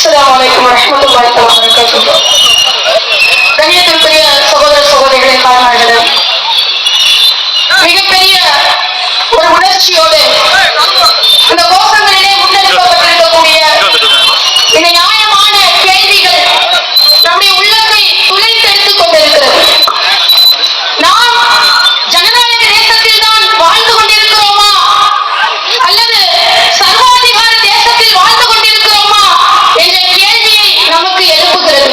அஸ்ஸலாமு அலைக்கும் வரஹ்மத்துல்லாஹி வபரகாத்துஹு. கண்ணியத்திற்குரிய சகோதர சகோதரிகளை காரணங்களே, மிகப்பெரிய ஒரு உணர்ச்சியோடு இந்த கோஷங்களிலே முன்னெடுக்கப்பட்டிருக்கக்கூடிய இந்த நியாயமான கேள்விகள் நம்முடைய உள்ளத்தை துளைத்தெடுத்துக் கொண்டிருக்கிறது. நாம் ஜனநாயக தேசத்தில் தான் வாழ்ந்து கொண்டிருக்கிறோமா அல்லது சர்வாதிகார தேசத்தில் வாழ்ந்து கொண்டிருக்கிறோமா என்ற கேள்வியை நமக்கு எழுப்புகிறது.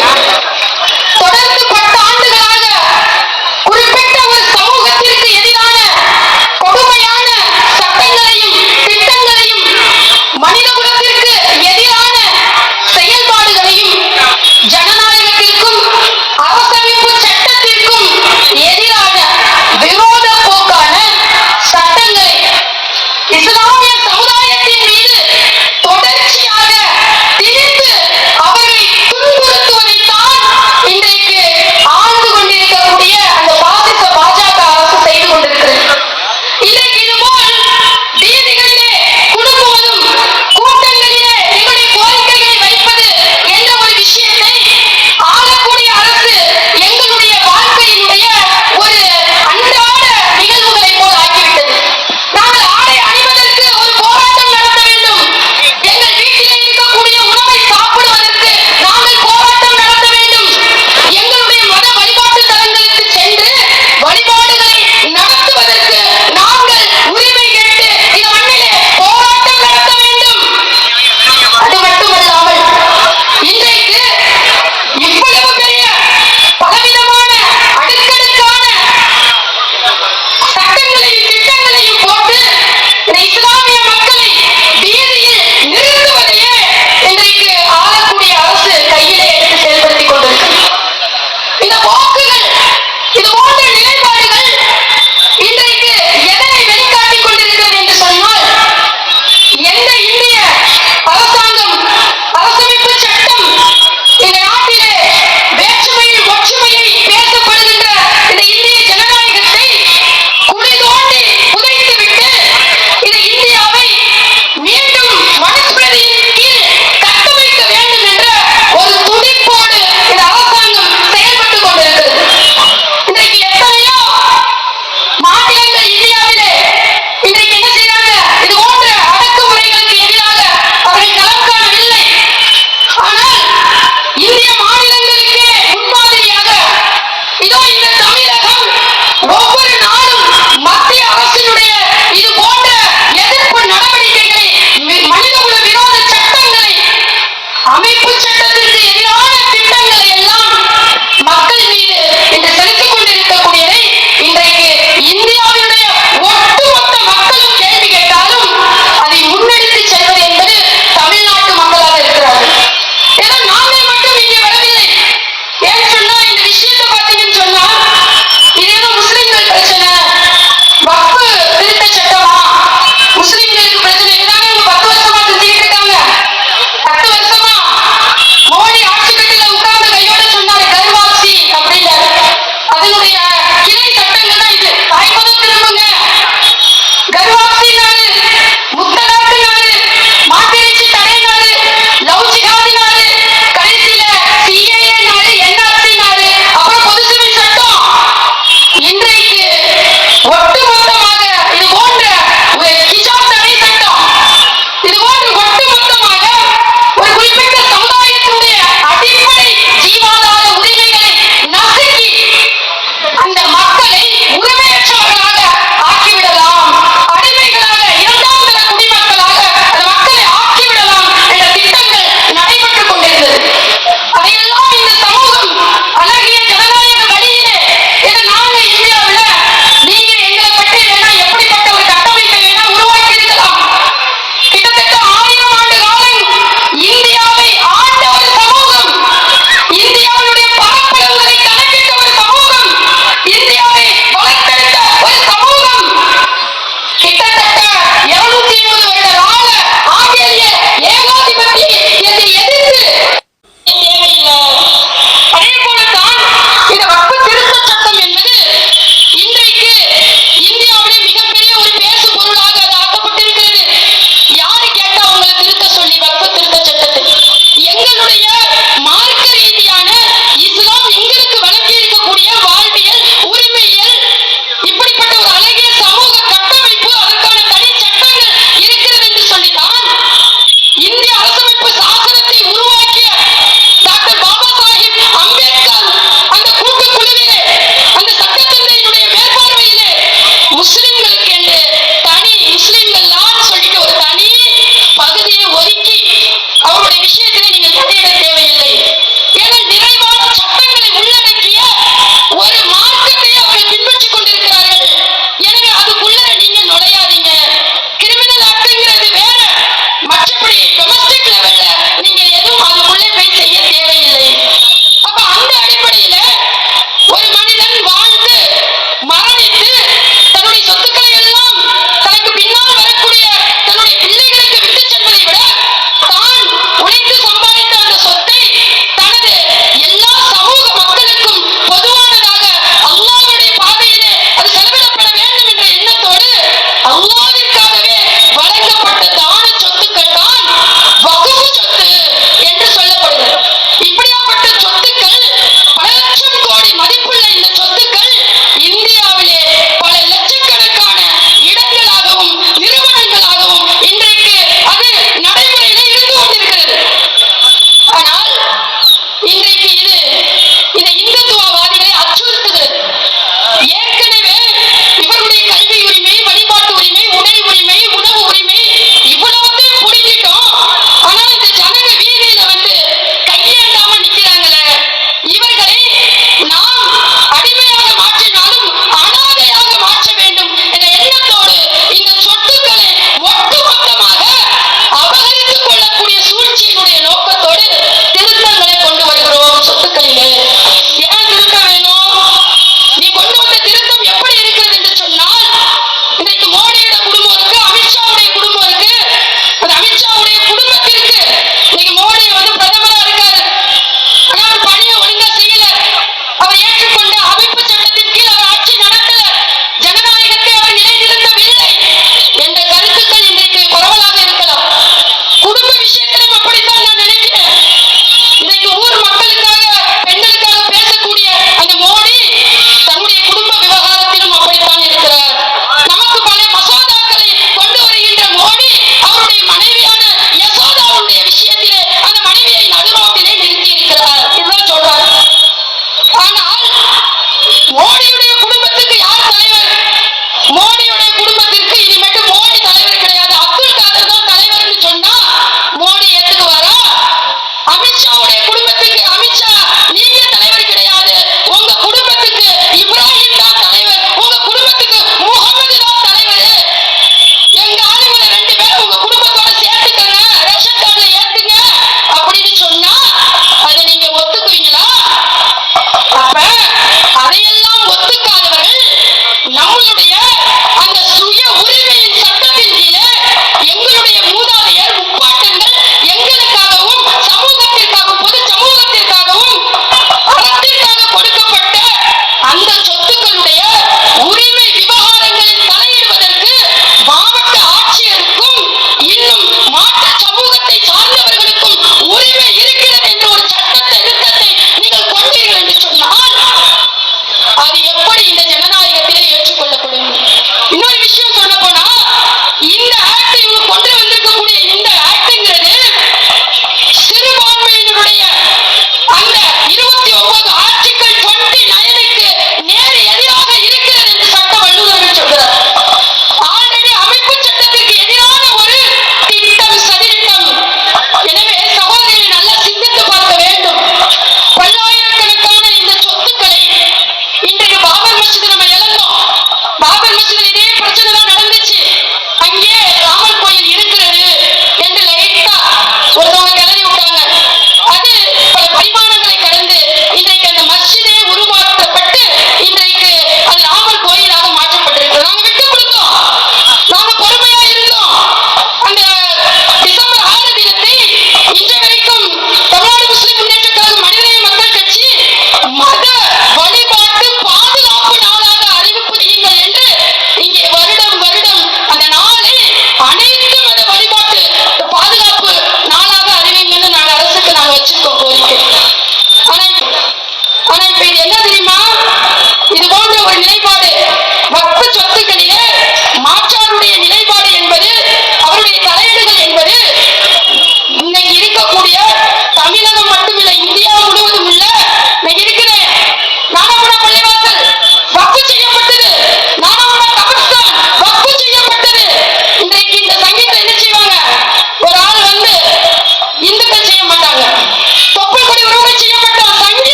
தொடர்ந்து 10 ஆண்டுகளாக குறிப்பிட்ட ஒரு சமூகத்திற்கு எதிரான கொடுமையான சட்டங்களையும் திட்டங்களையும் மனிதகுலத்திற்கு எதிரான செயல்பாடுகளையும் ஜனநாயகத்திற்கும் அரசமைப்பு சட்டத்திற்கும் எதிரான விரோத போக்கான சட்டங்களை இஸ்லாமிய சமுதாயத்தின் மீது தொடர்ச்சியாக திணித்து அவர்களை துன்புறுத்துவதைத்தான் இன்றைக்கு ஆண்டு கொண்டிருக்கக்கூடிய அந்த பாசிச பாஜக அரசு செய்து கொண்டிருக்கிறது. இன்றைக்கு இதுபோல் வீதிகளிலே குழுமுவதும் கூட்டங்களிலே எங்களுடைய கோரிக்கைகளை வைப்பது என்ற ஒரு விஷயத்தை ஆளக்கூடிய அரசு எங்களுடைய வாழ்க்கையினுடைய ஒரு அன்றாட நிகழ்வுகளை போல் ஆக்கிவிட்டது. நாங்கள் ஆடை அணிவதற்கு ஒரு போராட்டம் நடத்த வேண்டும். எங்கள் வீட்டிலே இருக்கக்கூடிய உணவை சாப்பிடுவதற்கு நாங்கள் போராட்டம் நடத்த வேண்டும். எங்களுடைய மத வழிபாட்டு தலங்களுக்கு சென்று வழிபாடுகளை நடத்துவதற்கு நாங்கள் உரிமை கேட்டு இந்த மண்ணிலே போராட்டம் நடத்த வேண்டும். அது மட்டுமல்லாமல் இன்றைக்கு இவ்வளவு பெரிய பலவிதமான அடுக்கடுக்கான சட்டங்களையும் திட்டங்களையும் போட்டு இந்த இஸ்லாமிய மக்களை வீதியில் நிறுத்துவதையே இன்றைக்கு ஆளக்கூடிய அரசு கையிலே எடுத்து செயல்படுத்திக் கொண்டிருக்கிறது. இந்த போக்குகள், இது போன்ற நிலைப்பாடுகள் இன்றைக்கு எதனை வெளிக்காட்டிக் கொண்டிருக்கிறது என்று சொன்னால், எந்த இந்திய அரசாங்கம் அரசமைப்பு சட்டம் இந்த நாட்டிலே வேற்றுமையில் ஒற்றுமையை பேசப்படுகின்ற இந்த இந்திய ஜனநாயகத்தை குழி தோண்டி புதைத்துவிட்டு இந்த இந்தியாவை மீண்டும் மனுஸ்மிருதியின் கீழ் கட்டமைக்க வேண்டும் என்ற ஒரு துடிப்போடு இந்த அரசாங்கம் செயல்பட்டுக் கொண்டிருக்கிறது. இன்றைக்கு எத்தனையோ மாநிலங்கள் இந்தியாவிலே இன்றைக்கு என்ன செய்றாங்க? இது போன்ற அடக்குமுறைகளுக்கு எதிராக அவர்கள் களம் காணவில்லை. ஆனால் இந்திய மாநிலங்களுக்கே முன்மாதிரியாக இதோ இந்த தமிழகம் ஒவ்வொரு நாளும் மத்திய அரசினுடைய இது போன்ற எதிர்ப்பு நடவடிக்கைகளை, மனிதகுல விரோத சட்டங்களை, அமைப்பு சட்டத்திற்கு எதிரான